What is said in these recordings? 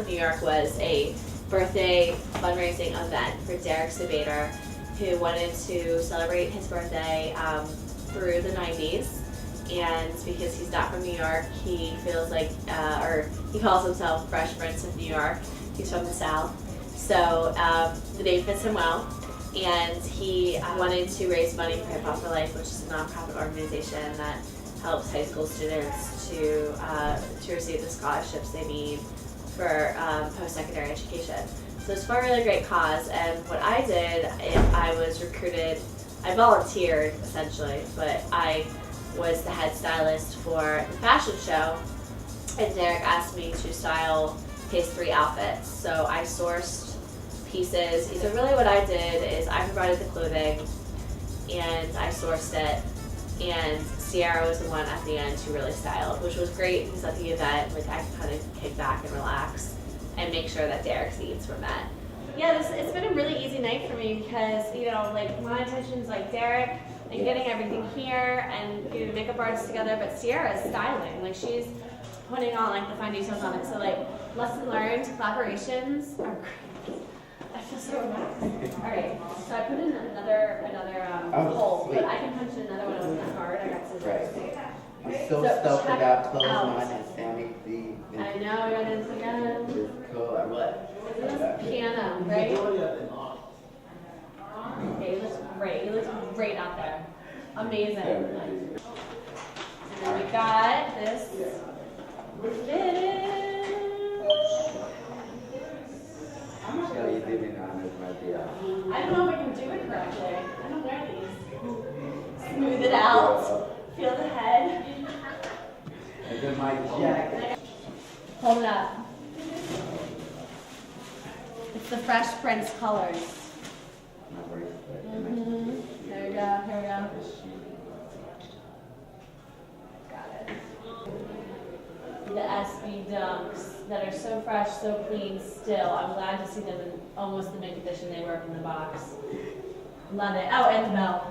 New York was a birthday fundraising event for Derek Sabater, who wanted to celebrate his birthday through the 90s. And because he's not from New York, he feels like, or he calls himself Fresh Prince of New York. He's from the South. So the name fits him well. And he wanted to raise money for Hip Hop for Life, which is a nonprofit organization that helps high school students to receive the scholarships they need for post-secondary education. So it's for a really great cause, and what I did, I was recruited, I volunteered essentially, but I was the head stylist for the fashion show, and Derek asked me to style his 3 outfits. So I sourced pieces. So really what I did is I provided the clothing, and I sourced it, and Sierra was the one at the end who really styled, which was great because at the event, like, I could kind of kick back and relax and make sure that Derek's needs were met. Yeah, it's been a really easy night for me because, you know, like, my intention is like Derek and getting everything here and getting makeup artists together, but Sierra's styling. Like, she's putting on, like, the fine details on it. So, like, lesson learned, collaborations are great. I feel so relaxed. All right, so I put in another hole, but I can punch in another one with my card. I got scissors. I'm so stoked about clothes mine and Sammy D. I know, you're in again. It's cool. Or what? This is piano, right? Okay, you look great. You look great out there. Amazing. And then we got this. I'm sure you did it on this, my dear. I don't know if I can do it correctly. I don't wear these. Smooth it out. Feel the head. And then my jacket. Hold it up. It's the Fresh Prince colors. My bracelet. There we go. Here we go. Got it. The SB Dunks that are so fresh, so clean still. I'm glad to see them in almost the mint condition they were from the box. Love it. Oh, and the belt.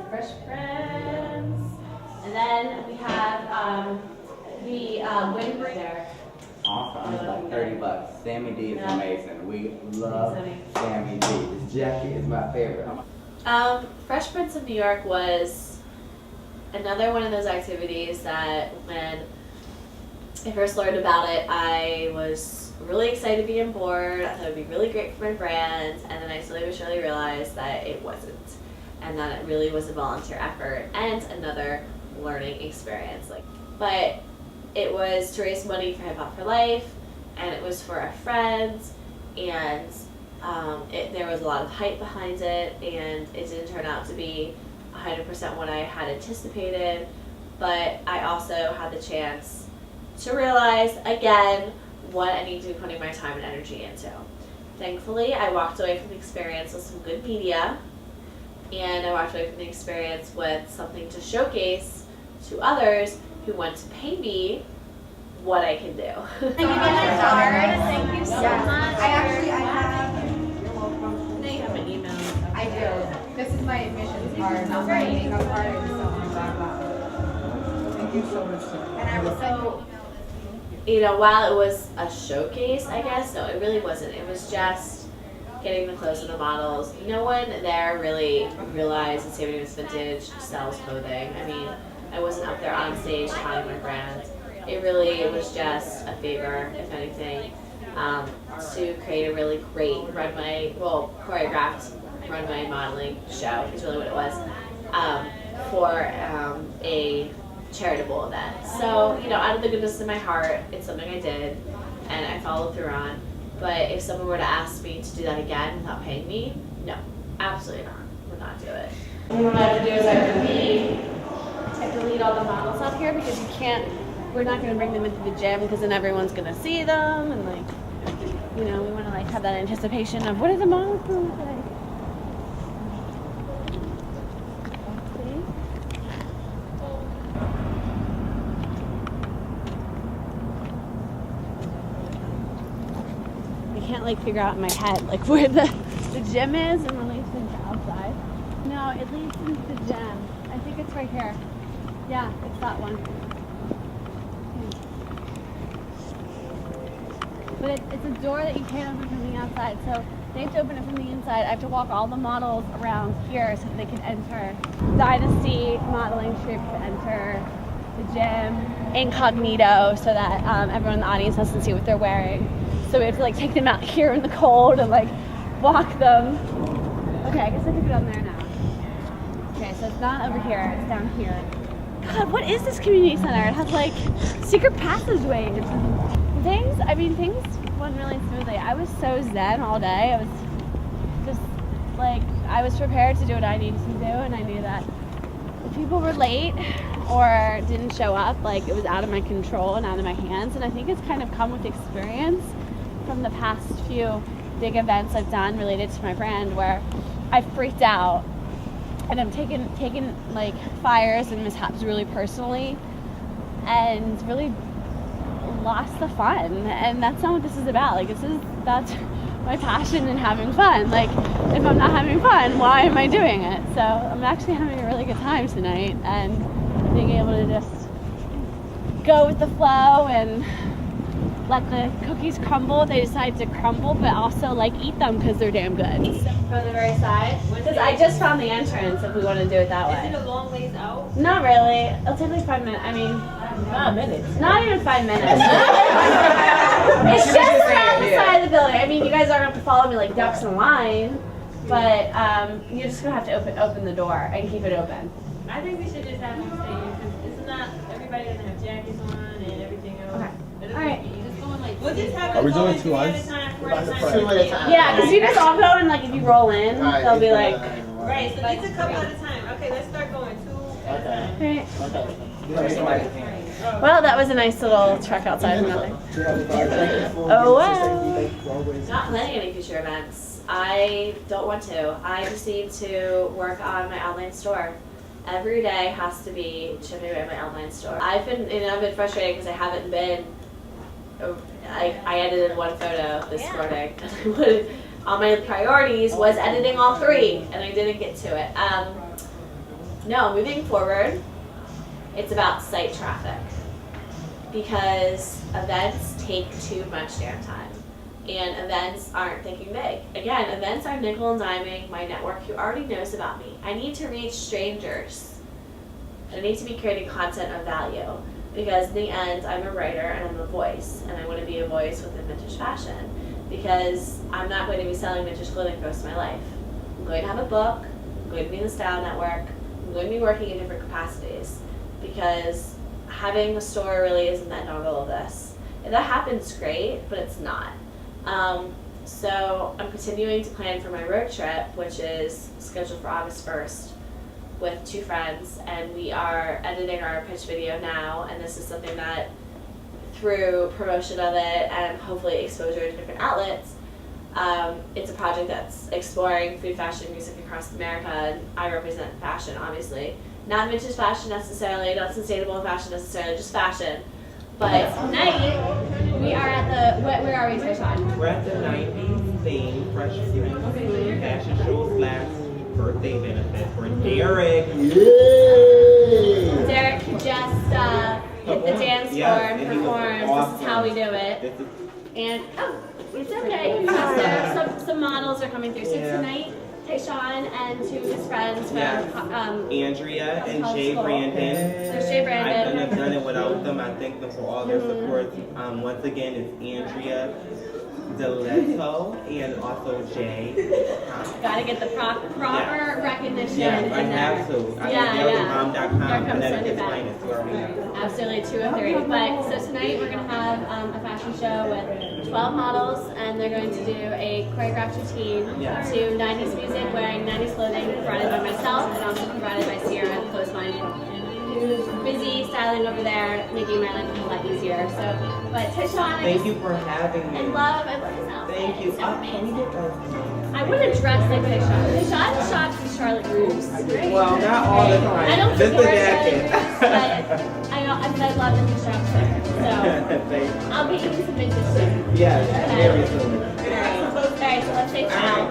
Fresh Prince. And then we have the windbreaker there. Awesome. It's like $30. Sammy D is amazing. We love Sammy D. This jacket is my favorite. Fresh Prince of New York was another one of those activities that when I first learned about it, I was really excited to be on board. I thought it would be really great for my brand, and then I slowly but surely realized that it wasn't, and that it really was a volunteer effort and another learning experience. But it was to raise money for Hip Hop for Life, and it was for a friend, and there was a lot of hype behind it, and it didn't turn out to be 100% what I had anticipated, but I also had the chance to realize, again, what I need to be putting my time and energy into. Thankfully, I walked away from the experience with some good media, and I walked away from the experience with something to showcase to others who want to pay me what I can do. Thank you Thank you so much. I have. You're welcome. They have an email. I do. This is my admissions card, not my makeup card. I just don't want to talk about it. Thank you so much, sir. And I will So, you know, while it was a showcase, I guess, no, it really wasn't. It was just getting the clothes of the models. No one there really realized that Sammy was Vintage sells clothing. I mean, I wasn't up there on stage touting my brand. It really was just a favor, if anything, to create a really great runway, well, choreographed runway modeling show is really what it was, for a charitable event. So, you know, out of the goodness of my heart, it's something I did and I followed through on. But if someone were to ask me to do that again without paying me, no, absolutely not. Would not do it. What I have to do is I have to delete all the models out here because you can't, we're not going to bring them into the gym because then everyone's going to see them, and like, you know, we want to like have that anticipation of what are the models going to look like. I can't like figure out in my head like where the gym is in relation to outside. No, it leads into the gym. I think it's right here. Yeah, it's that one. but it's a door that you can't open from the outside. So they have to open it from the inside. I have to walk all the models around here so that they can enter. Dynasty modeling troupe to enter the gym incognito so that everyone in the audience doesn't see what they're wearing. So we have to like take them out here in the cold and like walk them. Okay, I guess I could go down there now. Okay, so it's not over here, it's down here. God, what is this community center? It has like secret passageways and things went really smoothly. I was so zen all day. I was just like, I was prepared to do what I needed to do, and I knew that if people were late or didn't show up, like it was out of my control and out of my hands. And I think it's kind of come with experience from the past few big events I've done related to my brand where I freaked out and I'm taking like fires and mishaps really personally and really lost the fun. And that's not what this is about. Like that's my passion in having fun. Like if I'm not having fun, why am I doing it? So I'm actually having a really good time tonight and being able to just go with the flow and let the cookies crumble if they decide to crumble, but also like eat them because they're damn good. From the very side? Because I just found the entrance if we want to do it that way. Is it a long ways out? Not really. It'll take like 5 minutes. I mean, 5 minutes. not even 5 minutes. It's just around the side of the building. I mean, you guys aren't going to have to follow me like ducks in line, but you're just going to have to open the door and keep it open. I think we should just have them stay in because it's not everybody doesn't have jackets on and everything else. Okay. All right. Just going like. We'll just have Are we them doing going 2 three at lines? a time, four Two at a at time. a time. Yeah, because you guys all go and like if you roll in, they'll be like, Right, so it's a couple at a time. Okay, let's start going 2 at a time. right. Well, that was a nice little trek outside for nothing. Oh wow. Not planning any future events. I don't want to. I just need to work on my online store. Every day has to be chipping away at my online store. I've been frustrated because I haven't been. I edited 1 photo this morning. On my priorities was editing all 3, and I didn't get to it. No, moving forward, it's about site traffic because events take too much damn time, and events aren't thinking big. Again, events are nickel and diming my network who already knows about me. I need to reach strangers. I need to be creating content of value because in the end, I'm a writer and I'm a voice, and I want to be a voice within vintage fashion because I'm not going to be selling vintage clothing for the rest of my life. I'm going to have a book, I'm going to be in the style network, I'm going to be working in different capacities because having a store really isn't the end all of this. If that happens, great, but it's not. So I'm continuing to plan for my road trip, which is scheduled for August 1st with 2 friends, and we are editing our pitch video now, and this is something that through promotion of it and hopefully exposure to different outlets, it's a project that's exploring food, fashion, music across America, and I represent fashion, obviously. Not vintage fashion necessarily, not sustainable fashion necessarily, just fashion. But tonight, we are at the, where are we, Trishan? We're at the 90s theme, Fresh Suit, fashion show / birthday benefit for Derek. Derek just hit the dance floor and performed. Awesome. This is how we do it. And, oh, it's okay. Some models are coming through. So tonight, Tayshawn and 2 of his friends from Andrea and Jay Brandon. There's Jay Brandon. I couldn't have done it without them. I thank them for all their support. Once again, it's Andrea Deletto and also Jay. Gotta get the proper recognition. Yes, I have to. Mom.com, Connecticut's finest. You already know. Absolutely, 2 of 3. But so tonight we're gonna have a fashion show with 12 models, and they're going to do a choreographed routine to 90s music, wearing 90s clothing provided by myself and also provided by Sierra, the close-minded, who's busy styling over there, making my life a lot easier. So, but Tayshawn, Thank you for having me. I love his outfit. Thank you. I wouldn't dress like Tayshawn. Tayshawn shops in Charlotte Russe, right? Well, not all the time. I don't Just the support jacket. but I love the new shops there. So I'll get you some vintage soon. Yes, very soon. Alright, so let's say ciao.